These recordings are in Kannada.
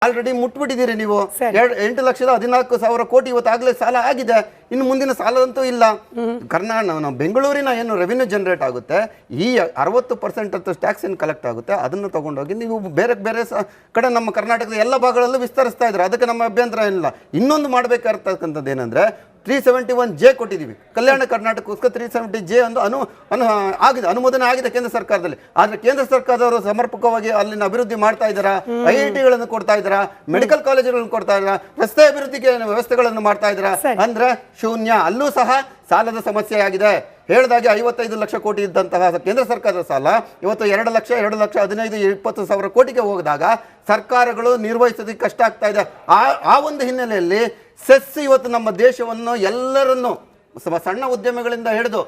ಆಲ್ರೆಡಿ ಮುಟ್ಬಿಟ್ಟಿದ್ದೀರಿ ನೀವು 8,14,000 ಕೋಟಿ ಇವತ್ತಾಗಲೇ ಸಾಲ ಆಗಿದೆ. ಇನ್ನು ಮುಂದಿನ ಸಾಲ ಅಂತೂ ಇಲ್ಲ. ಕರ್ನಾಟಕ ಬೆಂಗಳೂರಿನ ಏನು ರೆವಿನ್ಯೂ ಜನರೇಟ್ ಆಗುತ್ತೆ, ಈ 60% ಟ್ಯಾಕ್ಸ್ ಏನು ಕಲೆಕ್ಟ್ ಆಗುತ್ತೆ, ಅದನ್ನು ತಗೊಂಡೋಗಿ ನೀವು ಬೇರೆ ಬೇರೆ ಕಡೆ ನಮ್ಮ ಕರ್ನಾಟಕದ ಎಲ್ಲ ಭಾಗಗಳಲ್ಲೂ ವಿಸ್ತರಿಸ್ತಾ ಇದ್ದಾರೆ. ಅದಕ್ಕೆ ನಮ್ಮ ಅಭ್ಯಂತರ ಏನಿಲ್ಲ. ಇನ್ನೊಂದು ಮಾಡಬೇಕಾಗಿರ್ತಕ್ಕಂಥದ್ದು ಏನಂದ್ರೆ 371J ಕೊಟ್ಟಿದ್ದೀವಿ ಕಲ್ಯಾಣ ಕರ್ನಾಟಕಕ್ಕೋಸ್ಕರ. 370J ಆಗಿದೆ, ಅನುಮೋದನೆ ಆಗಿದೆ ಕೇಂದ್ರ ಸರ್ಕಾರದಲ್ಲಿ. ಆದ್ರೆ ಕೇಂದ್ರ ಸರ್ಕಾರದವರು ಸಮರ್ಪಕವಾಗಿ ಅಲ್ಲಿನ ಅಭಿವೃದ್ಧಿ ಮಾಡ್ತಾ ಇದ್ದಾರಾ? IIT ಕೊಡ್ತಾ ಇದ್ದಾರಾ? ಮೆಡಿಕಲ್ ಕಾಲೇಜುಗಳನ್ನು ಕೊಡ್ತಾ ಇದ್ದಾರಾ? ರಸ್ತೆ ಅಭಿವೃದ್ಧಿಗೆ ವ್ಯವಸ್ಥೆಗಳನ್ನು ಮಾಡ್ತಾ ಇದ್ದಾರಾ? ಅಂದ್ರೆ ಶೂನ್ಯ. ಅಲ್ಲೂ ಸಹ ಸಾಲದ ಸಮಸ್ಯೆ ಆಗಿದೆ. ಹೇಳಿದಾಗೆ 55 ಲಕ್ಷ ಕೋಟಿ ಇದ್ದಂತಹ ಕೇಂದ್ರ ಸರ್ಕಾರದ ಸಾಲ ಇವತ್ತು 2 ಲಕ್ಷ 15-20 ಕೋಟಿಗೆ ಹೋಗಿದಾಗ ಸರ್ಕಾರಗಳು ನಿರ್ವಹಿಸೋದಕ್ಕೆ ಕಷ್ಟ ಆಗ್ತಾ ಇದೆ. ಆ ಒಂದು ಹಿನ್ನೆಲೆಯಲ್ಲಿ ಸೆಸ್ ಇವತ್ತು ನಮ್ಮ ದೇಶವನ್ನು ಎಲ್ಲರನ್ನು ಸಣ್ಣ ಉದ್ಯಮಿಗಳಿಂದ ಹಿಡಿದು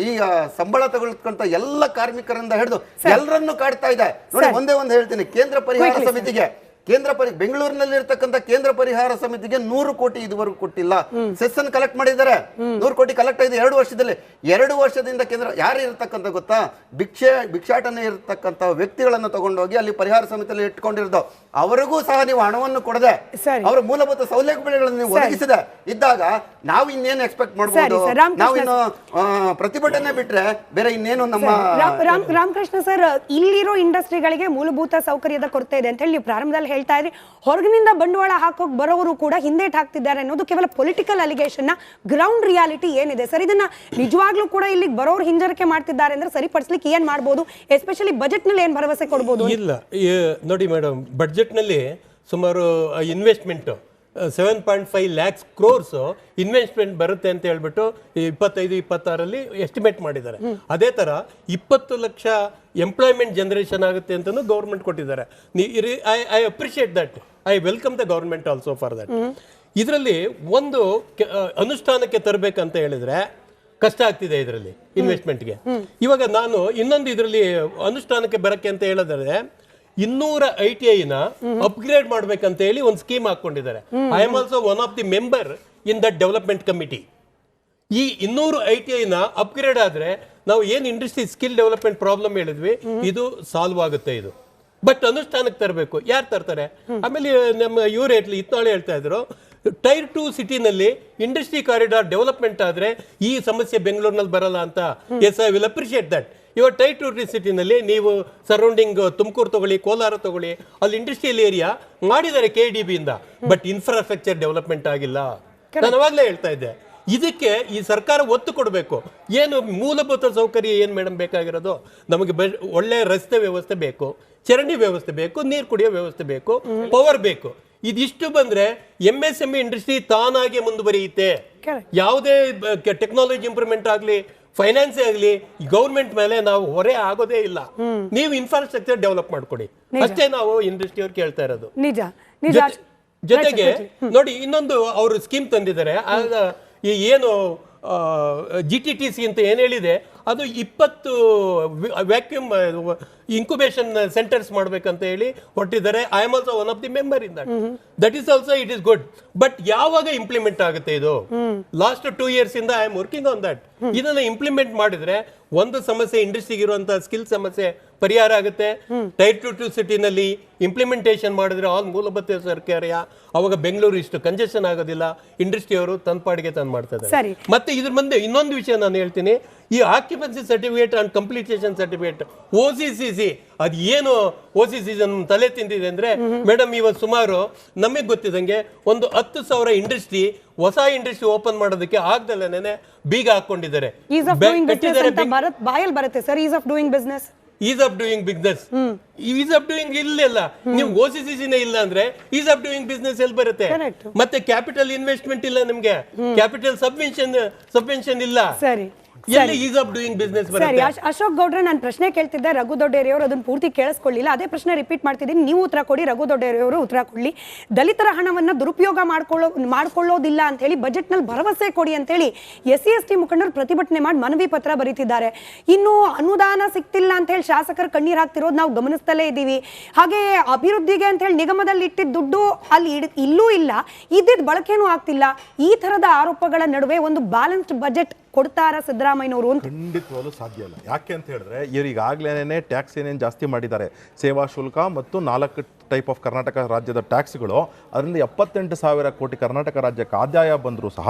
ಈಗ ಸಂಬಳ ತಗೊಳ್ತಕ್ಕಂಥ ಎಲ್ಲ ಕಾರ್ಮಿಕರಿಂದ ಹಿಡಿದು ಎಲ್ಲರನ್ನು ಕಾಡ್ತಾ ಇದೆ ನೋಡಿ. ಒಂದೇ ಒಂದು ಹೇಳ್ತೀನಿ, ಕೇಂದ್ರ ಪರಿಹಾರ ಸಮಿತಿಗೆ ಬೆಂಗಳೂರಿನಲ್ಲಿ ಇರ್ತಕ್ಕಂಥ ಕೇಂದ್ರ ಪರಿಹಾರ ಸಮಿತಿಗೆ 100 ಕೋಟಿ ಇದುವರೆಗೂ ಕೊಟ್ಟಿಲ್ಲ. ಸೆಸ್ ಅನ್ನು ಕಲೆಕ್ಟ್ ಮಾಡಿದ್ದಾರೆ. 100 ಕೋಟಿ ಕಲೆಕ್ಟ್ ಆಗಿದೆ 2 ವರ್ಷದಲ್ಲಿ. 2 ವರ್ಷದಿಂದ ಕೇಂದ್ರ ಯಾರು ಇರತಕ್ಕಂಥ ಗೊತ್ತಾ? ಭಿಕ್ಷಾಟನೆ ಇರತಕ್ಕಂಥ ವ್ಯಕ್ತಿಗಳನ್ನು ತಗೊಂಡೋಗಿ ಅಲ್ಲಿ ಪರಿಹಾರ ಸಮಿತಿಯಲ್ಲಿ ಇಟ್ಕೊಂಡಿರೋದು. ಅವರಿಗೂ ಸಹ ನೀವು ಹಣವನ್ನು ಕೊಡದೆ ಅವರ ಮೂಲಭೂತ ಸೌಲಭ್ಯಗಳನ್ನು ನೀವು ಒದಗಿಸಿದೆ ಇದ್ದಾಗ ನಾವು ಇನ್ನೇನು ಎಕ್ಸ್ಪೆಕ್ಟ್ ಮಾಡಬಹುದು? ನಾವು ಇನ್ನು ಪ್ರತಿಭಟನೆ ಬಿಟ್ರೆ ಬೇರೆ ಇನ್ನೇನು ನಮ್ಮ ರಾಮಕೃಷ್ಣ ಸರ್, ಇಲ್ಲಿರೋ ಇಂಡಸ್ಟ್ರಿಗಳಿಗೆ ಮೂಲಭೂತ ಸೌಕರ್ಯದ ಕೊರತೆ ಇದೆ ಅಂತ ಹೇಳಿ ನೀವು ಪ್ರಾರಂಭದಲ್ಲಿ ಹೇಳ್ತಾ ಇದ್ರಿ. ಹೊರಗಿನಿಂದ ಬಂಡವಾಳ ಹಾಕೋಕ್ ಬರೋರು ಕೂಡ ಹಿಂದೇಟ್ ಹಾಕ್ತಿದ್ದಾರೆ ಅನ್ನೋದು ಕೇವಲ ಪೊಲಿಟಿಕಲ್ ಅಲಿಗೇಷನ್ ನ ಗ್ರೌಂಡ್ ರಿಯಾಲಿಟಿ ಏನಿದೆ ಸರ್? ಇದನ್ನ ನಿಜವಾಗ್ಲೂ ಕೂಡ ಇಲ್ಲಿಗೆ ಬರೋರು ಹಿಂಜರಿಕೆ ಮಾಡ್ತಿದ್ದಾರೆ ಅಂದ್ರೆ ಸರಿಪಡಿಸ್ಲಿಕ್ಕೆ ಏನ್ ಮಾಡಬಹುದು? ಎಸ್ಪೆಷಲಿ ಬಜೆಟ್ ನಲ್ಲಿ ಏನ್ ಭರವಸೆ ಕೊಡಬಹುದು? ಇಲ್ಲ ನೋಡಿ ಮೇಡಮ್, ಬಜೆಟ್ ನಲ್ಲಿ ಸುಮಾರು ಇನ್ವೆಸ್ಟ್ಮೆಂಟ್ 7.5 lakhs crores ಇನ್ವೆಸ್ಟ್ಮೆಂಟ್ ಬರುತ್ತೆ ಅಂತ ಹೇಳ್ಬಿಟ್ಟು 25-26ರಲ್ಲಿ ಎಸ್ಟಿಮೇಟ್ ಮಾಡಿದ್ದಾರೆ. ಅದೇ ತರ 20 ಲಕ್ಷ ಎಂಪ್ಲಾಯ್ಮೆಂಟ್ ಜನರೇಷನ್ ಆಗುತ್ತೆ ಅಂತಲೂ ಗೌರ್ಮೆಂಟ್ ಕೊಟ್ಟಿದ್ದಾರೆ. I appreciate that. I welcome the government also for that. ಇದರಲ್ಲಿ ಒಂದು ಅನುಷ್ಠಾನಕ್ಕೆ ತರಬೇಕಂತ ಹೇಳಿದ್ರೆ ಕಷ್ಟ ಆಗ್ತಿದೆ ಇದರಲ್ಲಿ ಇನ್ವೆಸ್ಟ್ಮೆಂಟ್ಗೆ. ಇವಾಗ ನಾನು ಇನ್ನೊಂದು ಇದರಲ್ಲಿ ಅನುಷ್ಠಾನಕ್ಕೆ ಬರಕ್ಕೆ ಅಂತ ಹೇಳಿದ್ರೆ 200 ITI ಅಪ್ಗ್ರೇಡ್ ಮಾಡ್ಬೇಕಂತ ಹೇಳಿ ಒಂದು ಸ್ಕೀಮ್ ಹಾಕೊಂಡಿದ್ದಾರೆ. I am also one of the member in that development committee. ಈ 200 ITI ಅಪ್ಗ್ರೇಡ್ ಆದ್ರೆ ನಾವು ಏನ್ ಇಂಡಸ್ಟ್ರಿ ಸ್ಕಿಲ್ ಡೆವಲಪ್ಮೆಂಟ್ ಪ್ರಾಬ್ಲಮ್ ಹೇಳಿದ್ವಿ, ಇದು ಸಾಲ್ವ್ ಆಗುತ್ತೆ. ಇದು ಬಟ್ ಅನುಷ್ಠಾನಕ್ಕೆ ತರಬೇಕು. ಯಾರು ತರ್ತಾರೆ? ಆಮೇಲೆ ನಮ್ಮ ಇವ್ರು ಇತ್ನಾಳೆ ಹೇಳ್ತಾ ಇದ್ರು, ಟೈರ್ 2 ಸಿಟಿನಲ್ಲಿ ಇಂಡಸ್ಟ್ರಿ ಕಾರಿಡಾರ್ ಡೆವಲಪ್ಮೆಂಟ್ ಆದ್ರೆ ಈ ಸಮಸ್ಯೆ ಬೆಂಗಳೂರಿನಲ್ಲಿ ಬರಲ್ಲ ಅಂತ. Yes, I will appreciate that. ಇವಾಗ ಟೈರ್ 2 ಸಿಟಿನಲ್ಲಿ ನೀವು ಸರೌಂಡಿಂಗ್ ತುಮಕೂರು ತಗೊಳ್ಳಿ, ಕೋಲಾರ ತಗೊಳ್ಳಿ, ಅಲ್ಲಿ ಇಂಡಸ್ಟ್ರಿಯಲ್ ಏರಿಯಾ ಮಾಡಿದ್ದಾರೆ KDB ಇಂದ. ಬಟ್ ಇನ್ಫ್ರಾಸ್ಟ್ರಕ್ಚರ್ ಡೆವಲಪ್ಮೆಂಟ್ ಆಗಿಲ್ಲ. ನಾನು ಅವಾಗಲೇ ಹೇಳ್ತಾ ಇದ್ದೆ, ಇದಕ್ಕೆ ಈ ಸರ್ಕಾರ ಒತ್ತು ಕೊಡಬೇಕು. ಏನು ಮೂಲಭೂತ ಸೌಕರ್ಯ ಏನು ಮೇಡಮ್ ಬೇಕಾಗಿರೋದು? ನಮಗೆ ಒಳ್ಳೆ ರಸ್ತೆ ವ್ಯವಸ್ಥೆ ಬೇಕು, ಚರಂಡಿ ವ್ಯವಸ್ಥೆ ಬೇಕು, ನೀರು ಕುಡಿಯೋ ವ್ಯವಸ್ಥೆ ಬೇಕು, ಪವರ್ ಬೇಕು. ಇದಿಷ್ಟು ಬಂದ್ರೆ MSME ಇಂಡಸ್ಟ್ರಿ ತಾನಾಗೆ ಮುಂದುವರಿಯುತ್ತೆ. ಯಾವುದೇ ಟೆಕ್ನಾಲಜಿ ಇಂಪ್ರೂವ್ಮೆಂಟ್ ಆಗಲಿ, ಫೈನಾನ್ಸ್ ಆಗಲಿ, ಗೌರ್ಮೆಂಟ್ ಮೇಲೆ ನಾವು ಹೊರೆ ಆಗೋದೇ ಇಲ್ಲ. ನೀವು ಇನ್ಫ್ರಾಸ್ಟ್ರಕ್ಚರ್ ಡೆವಲಪ್ ಮಾಡ್ಕೊಡಿ, ಅಷ್ಟೇ ನಾವು ಇಂಡಸ್ಟ್ರಿ ಅವ್ರು ಕೇಳ್ತಾ ಇರೋದು. ಜೊತೆಗೆ ನೋಡಿ, ಇನ್ನೊಂದು ಅವರು ಸ್ಕೀಮ್ ತಂದಿದ್ದಾರೆ. ಈ ಏನು GTTC ಅಂತ ಏನ್ ಹೇಳಿದೆ, ಅದು 20 ವ್ಯಾಕ್ಯೂಮ್ ಇನ್ಕ್ಯುಬೇಷನ್ ಸೆಂಟರ್ಸ್ ಮಾಡ್ಬೇಕಂತ ಹೇಳಿ ಹೊರಟಿದ್ದಾರೆ. I am also one of the member in that. That is also it is good. But ಯಾವಾಗ ಇಂಪ್ಲಿಮೆಂಟ್ ಆಗುತ್ತೆ ಇದು? ಲಾಸ್ಟ್ 2 years ಇಂದ I am working on that. ಇದನ್ನ ಇಂಪ್ಲಿಮೆಂಟ್ ಮಾಡಿದ್ರೆ ಒಂದು ಸಮಸ್ಯೆ, ಇಂಡಸ್ಟ್ರಿಗೆ ಇರುವಂತಹ ಸ್ಕಿಲ್ ಸಮಸ್ಯೆ ಪರಿಹಾರ ಆಗುತ್ತೆ. ಟೈರ್ 2 ಸಿಟಿನಲ್ಲಿ ಇಂಪ್ಲಿಮೆಂಟೇಷನ್ ಮಾಡಿದ್ರೆ ಆಲ್ ಮೂಲಭೂತ ಸೌಕರ್ಯ, ಅವಾಗ ಬೆಂಗಳೂರು ಇಷ್ಟು ಕಂಜೆಷನ್ ಆಗೋದಿಲ್ಲ. ಇಂಡಸ್ಟ್ರಿ ಅವರು ತನ್ನ ಪಾಡಿಗೆ ತಂದು ಮಾಡ್ತಾ ಇದ್ದಾರೆ. ಮತ್ತೆ ಇದ್ರ ಮುಂದೆ ಇನ್ನೊಂದು ವಿಷಯ ನಾನು ಹೇಳ್ತೀನಿ, ಈ occupancy certificate and completion certificate OCCC, ಅದು ಏನು OCCC ತಲೆ ತಿಂದಿದೆ ಅಂದ್ರೆ ಮೇಡಮ್, ಇವತ್ತು ಸುಮಾರು ನಮಗೆ ಗೊತ್ತಿದಂಗೆ ಒಂದು 10,000 ಇಂಡಸ್ಟ್ರಿ, ಹೊಸ ಇಂಡಸ್ಟ್ರಿ ಓಪನ್ ಮಾಡೋದಕ್ಕೆ ಆಗ್ದಲೇನೆ ಬೀಗ ಹಾಕೊಂಡಿದ್ದಾರೆ. ಈಸ್ ಆಫ್ ಡೂಯಿಂಗ್ ಇಲ್ಲ. ನೀವು OCCC ಇಲ್ಲ ಅಂದ್ರೆ ಈಸ್ ಆಫ್ ಡೂಯಿಂಗ್ ಬಿಸ್ನೆಸ್ ಎಲ್ಲಿ ಬರುತ್ತೆ? ಮತ್ತೆ ಕ್ಯಾಪಿಟಲ್ ಇನ್ವೆಸ್ಟ್ಮೆಂಟ್ ಇಲ್ಲ, ನಿಮ್ಗೆ ಕ್ಯಾಪಿಟಲ್ ಸಬ್ವೆನ್ಷನ್ ಇಲ್ಲ. ಅಶೋಕ್ ಗೌಡ್ರೆ, ನಾನು ಪ್ರಶ್ನೆ ಕೇಳ್ತಿದ್ದೆ, ರಘು ದೊಡ್ಡೇರಿಯವರು ಅದನ್ನ ಪೂರ್ತಿ ಕೇಳಿಸ್ಕೊಳ್ಳಿಲ್ಲ. ಅದೇ ಪ್ರಶ್ನೆ ರಿಪೀಟ್ ಮಾಡ್ತಿದ್ದೀನಿ, ನೀವು ಉತ್ತರ ಕೊಡಿ, ರಘು ದೊಡ್ಡೇರಿಯವರು ಉತ್ತರ ಕೊಡ್ಲಿ. ದಲಿತರ ಹಣವನ್ನ ದುರುಪಯೋಗ ಮಾಡ್ಕೊಳ್ಳೋದಿಲ್ಲ ಅಂತ ಹೇಳಿ ಬಜೆಟ್ ನಲ್ಲಿ ಭರವಸೆ ಕೊಡಿ ಅಂತ ಹೇಳಿ SC/ST ಮುಖಂಡರು ಪ್ರತಿಭಟನೆ ಮಾಡಿ ಮನವಿ ಪತ್ರ ಬರೀತಿದ್ದಾರೆ. ಇನ್ನು ಅನುದಾನ ಸಿಗ್ತಿಲ್ಲ ಅಂತ ಹೇಳಿ ಶಾಸಕರು ಕಣ್ಣೀರ್ ಹಾಕ್ತಿರೋದು ನಾವು ಗಮನಿಸ್ತಲೇ ಇದ್ದೀವಿ. ಹಾಗೆ ಅಭಿವೃದ್ಧಿಗೆ ಅಂತ ಹೇಳಿ ನಿಗಮದಲ್ಲಿ ಇಟ್ಟಿದ್ದ ದುಡ್ಡು ಅಲ್ಲಿ ಇಲ್ಲೂ ಇಲ್ಲ, ಇದ್ದಿದ್ದ ಬಳಕೆನೂ ಆಗ್ತಿಲ್ಲ. ಈ ತರದ ಆರೋಪಗಳ ನಡುವೆ ಒಂದು ಬ್ಯಾಲೆನ್ಸ್ಡ್ ಬಜೆಟ್ ಕೊಡ್ತಾರ ಸಿದ್ದರಾಮಯ್ಯನವರು ಅಂತ? ಖಂಡಿತವಾಗ್ಲೂ ಸಾಧ್ಯ ಇಲ್ಲ. ಯಾಕೆ ಅಂತ ಹೇಳಿದ್ರೆ ಇವ್ರು ಈಗಾಗಲೇ ಟ್ಯಾಕ್ಸ್ ಏನೇನು ಜಾಸ್ತಿ ಮಾಡಿದ್ದಾರೆ, ಸೇವಾ ಶುಲ್ಕ ಮತ್ತು 4 ಟೈಪ್ ಆಫ್ ಕರ್ನಾಟಕ ರಾಜ್ಯದ ಟ್ಯಾಕ್ಸ್ಗಳು, ಅದರಿಂದ 78,000 ಕೋಟಿ ಕರ್ನಾಟಕ ರಾಜ್ಯಕ್ಕೆ ಆದಾಯ ಬಂದರೂ ಸಹ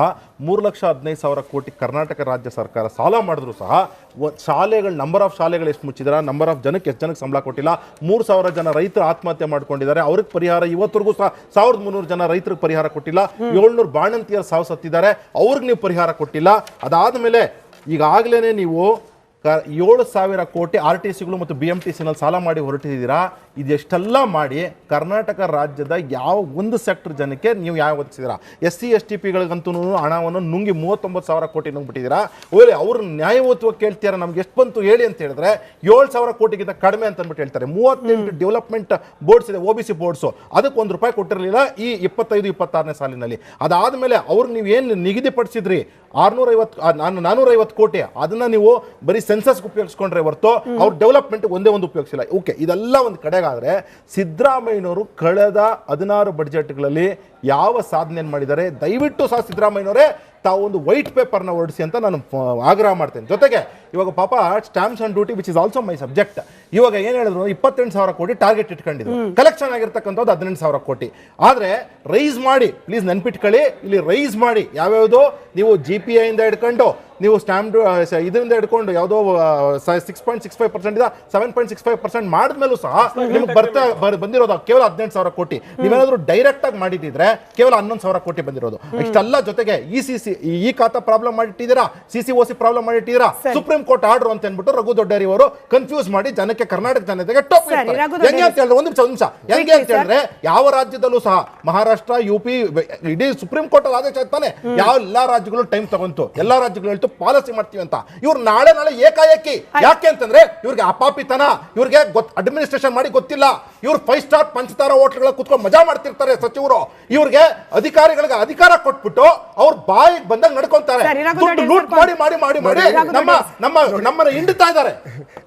3,15,000 ಕೋಟಿ ಕರ್ನಾಟಕ ರಾಜ್ಯ ಸರ್ಕಾರ ಸಾಲ ಮಾಡಿದ್ರು ಸಹ ಶಾಲೆಗಳು ನಂಬರ್ ಆಫ್ ಶಾಲೆಗಳು ಎಷ್ಟು ಮುಚ್ಚಿದಾರ, ನಂಬರ್ ಆಫ್ ಜನಕ್ಕೆ ಎಷ್ಟು ಜನಕ್ಕೆ ಸಂಬಳ ಕೊಟ್ಟಿಲ್ಲ, 3,000 ಜನ ರೈತರು ಆತ್ಮಹತ್ಯೆ ಮಾಡ್ಕೊಂಡಿದ್ದಾರೆ, ಅವ್ರಿಗೆ ಪರಿಹಾರ ಇವತ್ತರೆಗೂ ಸಹ 1,300 ಜನ ರೈತರಿಗೆ ಪರಿಹಾರ ಕೊಟ್ಟಿಲ್ಲ, 700 ಬಾಣಂತಿಯರು ಸಾವು ಸತ್ತಿದ್ದಾರೆ, ಅವ್ರಿಗೆ ನೀವು ಪರಿಹಾರ ಕೊಟ್ಟಿಲ್ಲ. ಅದಾದಮೇಲೆ ಈಗಾಗಲೇ ನೀವು 7,000 ಕೋಟಿ RTCಗಳು ಮತ್ತು BMTCನಲ್ಲಿ ಸಾಲ ಮಾಡಿ ಹೊರಟಿದ್ದೀರಾ. ಇದೆಷ್ಟೆಲ್ಲ ಮಾಡಿ ಕರ್ನಾಟಕ ರಾಜ್ಯದ ಯಾವ ಒಂದು ಸೆಕ್ಟರ್ ಜನಕ್ಕೆ ನೀವು ಯಾವ ಒದಗಿಸಿದ್ದೀರಾ? SC STPಗಳಿಗಂತೂ ಹಣವನ್ನು ನುಂಗಿ 39,000 ಕೋಟಿ ನುಂಗ್ಬಿಟ್ಟಿದ್ದೀರಾ. ಓಲೆ ಅವ್ರು ನ್ಯಾಯಯುತವಾಗಿ ಕೇಳ್ತೀರಾ ನಮ್ಗೆ ಎಷ್ಟು ಬಂತು ಹೇಳಿ ಅಂತ ಹೇಳಿದ್ರೆ 7,000 ಕೋಟಿಗಿಂತ ಕಡಿಮೆ ಅಂತ ಅಂದ್ಬಿಟ್ಟು ಹೇಳ್ತಾರೆ. 38 ಡೆವಲಪ್ಮೆಂಟ್ ಬೋರ್ಡ್ಸ್ ಇದೆ, OBC ಬೋರ್ಡ್ಸು, ಅದಕ್ಕೆ ₹1 ಕೊಟ್ಟಿರಲಿಲ್ಲ ಈ 25-26ನೇ ಸಾಲಿನಲ್ಲಿ. ಅದಾದಮೇಲೆ ಅವ್ರಿಗೆ ನೀವು ಏನು ನಿಗದಿಪಡಿಸಿದ್ರಿ 450 ಕೋಟಿ, ಅದನ್ನ ನೀವು ಬರೀ ಸೆನ್ಸಸ್ಗೆ ಉಪಯೋಗಿಸ್ಕೊಂಡ್ರೆ ಹೊರತು ಅವ್ರ ಡೆವಲಪ್ಮೆಂಟ್ ಒಂದೇ ಒಂದು ಉಪಯೋಗಿಸಿಲ್ಲ. ಓಕೆ, ಇದೆಲ್ಲ ಒಂದು ಕಡೆಗಾದ್ರೆ ಸಿದ್ದರಾಮಯ್ಯನವರು ಕಳೆದ 16 ಬಡ್ಜೆಟ್ಗಳಲ್ಲಿ ಯಾವ ಸಾಧನೆ ಮಾಡಿದ್ದಾರೆ, ದಯವಿಟ್ಟು ಸಹ ಸಿದ್ದರಾಮಯ್ಯನವರೇ ತಾವು ಒಂದು ವೈಟ್ ಪೇಪರ್ನ ಹೊರಡಿಸಿ ಅಂತ ನಾನು ಆಗ್ರಹ ಮಾಡ್ತೇನೆ. ಜೊತೆಗೆ ಇವಾಗ ಪಾಪ stamps and duty which is also my subject, ಇವಾಗ ಏನು ಹೇಳಿದ್ರು 28,000 ಕೋಟಿ ಟಾರ್ಗೆಟ್ ಇಟ್ಕೊಂಡಿದ್ರು, ಕಲೆಕ್ಷನ್ ಆಗಿರ್ತಕ್ಕಂಥದ್ದು 18,000 ಕೋಟಿ. ಆದರೆ ರೈಸ್ ಮಾಡಿ, ಪ್ಲೀಸ್ ನೆನ್ಪಿಟ್ಕೊಳ್ಳಿ, ಇಲ್ಲಿ ರೈಸ್ ಮಾಡಿ ಯಾವ್ಯಾವುದೋ ನೀವು GPI ಇಂದ ಹಿಡ್ಕೊಂಡು ನೀವು ಸ್ಟಾಂಪ್ ಇದರಿಂದ ಹಿಡ್ಕೊಂಡು ಯಾವುದೋ 6.65% ಇಂದ 7.65% ಮಾಡಿದ್ಮೇಲೂ ಸಹ ನಿಮ್ಗೆ ಬಂದಿರೋದು ಕೇವಲ 18,000 ಕೋಟಿ. ನೀವೇನಾದ್ರೂ ಡೈರೆಕ್ಟ್ ಆಗಿ ಮಾಡಿದ್ರೆ ಕೇವಲ 11,000 ಕೋಟಿ ಬಂದಿರೋದು. ಇಷ್ಟೆಲ್ಲ ಜೊತೆಗೆ ಈ ಖಾತಾ ಪ್ರಾಬ್ಲಮ್ ಮಾಡಿಟ್ಟಿದ್ದೀರಾ, CCOC ಪ್ರಾಬ್ಲಮ್ ಮಾಡಿಟ್ಟಿದ್ದೀರಾ, ಸುಪ್ರೀಂ ಕೋರ್ಟ್ ಆರ್ಡರ್ ಅಂತ ಅಂದ್ಬಿಟ್ಟು ರಘು ದೊಡ್ಡೇರಿ ಅವರು ಕನ್ಫ್ಯೂಸ್ ಮಾಡಿ ಜನಕ್ಕೆ, ಕರ್ನಾಟಕ ಜನತೆಗೆ ಟೋಪ್ ಹೆಂಗೆ ಅಂತ ಹೇಳಿದ್ರೆ ಒಂದು ನಿಮಿಷ ಹೆಂಗೆ ಅಂತ ಹೇಳಿದ್ರೆ ಯಾವ ರಾಜ್ಯದಲ್ಲೂ ಸಹ ಮಹಾರಾಷ್ಟ್ರ, UP ಇಡೀ ಸುಪ್ರೀಂ ಕೋರ್ಟ್ ಅಲ್ಲಿ ಆದೇಶ ತಾನೆ, ಯಾವ ಎಲ್ಲಾ ರಾಜ್ಯಗಳು ಟೈಮ್ ತಗೊಂತು, ಎಲ್ಲಾ ರಾಜ್ಯಗಳು ಹೇಳ್ತು ಪಾಲಿಸಿ ಮಾಡ್ತೀವಿ ಅಂತ. ಇವ್ರು ನಾಳೆ ಏಕಾಏಕಿ ಯಾಕೆ ಅಂತಂದ್ರೆ ಇವ್ರಿಗೆ ಅಪಾಪಿತನ, ಇವ್ರಿಗೆ ಅಡ್ಮಿನಿಸ್ಟ್ರೇಷನ್ ಮಾಡಿ ಗೊತ್ತಿಲ್ಲ, ಇವ್ರು 5 ಸ್ಟಾರ್ ಪಂಚತಾರ ಹೋಟೆಲ್ಗಳ ಕುತ್ಕೊಂಡು ಮಜಾ ಮಾಡ್ತಿರ್ತಾರೆ ಸಚಿವರು. ಇವ್ರಿಗೆ ಅಧಿಕಾರಿಗಳಿಗೆ ಅಧಿಕಾರ ಕೊಟ್ಬಿಟ್ಟು ಅವ್ರ ಬಾಯಿಗೆ ಬಂದಾಗ ನಡ್ಕೊಂತಾರೆ, ಲೂಟ್ ಮಾಡಿ ಮಾಡಿ ಮಾಡಿ ಮಾಡಿ ನಮ್ಮನ್ನ ಹಿಂಡ್ತಾ ಇದ್ದಾರೆ.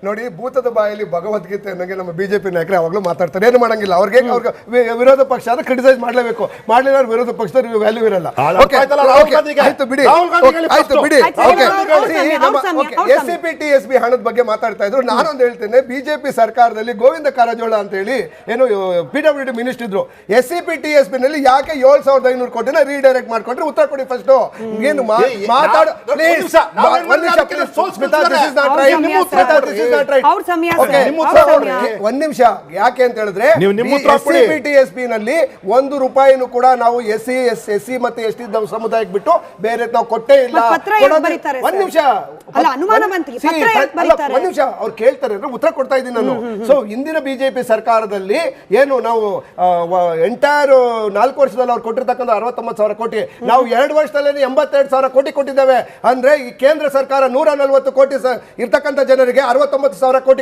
ನೋಡಿ, ಭೂತದ ಬಾಯಲ್ಲಿ ಭಗವದ್ಗೀತೆ ಅನ್ನೋಂಗೆ ನಮ್ಮ ಬಿಜೆಪಿ ನಾಯಕರು ಯಾವಾಗಲೂ ಮಾತಾಡ್ತಾರೆ, ಏನು ಮಾಡಂಗಿಲ್ಲ. ಅವ್ರಿಗೆ ವಿರೋಧ ಪಕ್ಷ ಆದ್ರೆ ಕ್ರಿಟಿಸೈಸ್ ಮಾಡಲೇಬೇಕು, ಮಾಡಲಿಲ್ಲ ವಿರೋಧ ಪಕ್ಷದ ವ್ಯಾಲ್ಯೂ ಇರಲ್ಲ. ಆಯ್ತು ಬಿಡಿ, ಆಯ್ತು ಬಿಡಿ. SCP TSB ಹಣದ ಬಗ್ಗೆ ಮಾತಾಡ್ತಾ ಇದ್ರು. ನಾನೊಂದು ಹೇಳ್ತೇನೆ, ಬಿಜೆಪಿ ಸರ್ಕಾರದಲ್ಲಿ ಗೋವಿಂದ ಕಾರಜೋಳ ಅಂತ ಹೇಳಿ ಏನು PWD ಮಿನಿಸ್ಟರ್ ಇದ್ರು. SCP TSB ನಲ್ಲಿ ಯಾಕೆ 7,500 ಕೋಟಿನ ರೀಡೈರೆಕ್ಟ್ ಮಾಡ್ಕೊಂಡ್ರೆ ಉತ್ತರ ಕೊಡಿ ಫಸ್ಟ್. ಏನು ಮಾತಾಡ ಒಂದ್ ನಿಮಿಷ. ಯಾಕೆ ಅಂತ ಹೇಳಿದ್ರೆ SCP TSB ನಲ್ಲಿ ₹1 ಕೂಡ ನಾವು SC ಮತ್ತೆ ST ಸಮುದಾಯಕ್ಕೆ ಬಿಟ್ಟು ಬೇರೆ ನಾವು ಕೊಟ್ಟೇ ಇಲ್ಲ. ಒಂದ್ ನಿಮಿಷ, ಒಂದ್ ನಿಮಿಷ, ಅವ್ರು ಕೇಳ್ತಾರೆ ಅಂದ್ರೆ ಉತ್ತರ ಕೊಡ್ತಾ ಇದ್ದೀನಿ ನಾನು. ಸೊ ಹಿಂದಿನ ಬಿಜೆಪಿ ಸರ್ಕಾರದಲ್ಲಿ ಏನು ನಾವು ಎಂಟೈರ್ 4 ವರ್ಷದಲ್ಲಿ ಅವ್ರು ಕೊಟ್ಟಿರ್ತಕ್ಕಂಥ 69,000 ಕೋಟಿ, ನಾವು 2 ವರ್ಷದಲ್ಲಿ 82,000 ಕೋಟಿ ಕೊಟ್ಟಿದ್ದೇವೆ. ಅಂದ್ರೆ ಈ ಕೇಂದ್ರ ಸರ್ಕಾರ 140 ಕೋಟಿ ಇರ್ತಕ್ಕಂಥ ಜನರಿಗೆ 69,000 ಕೋಟಿ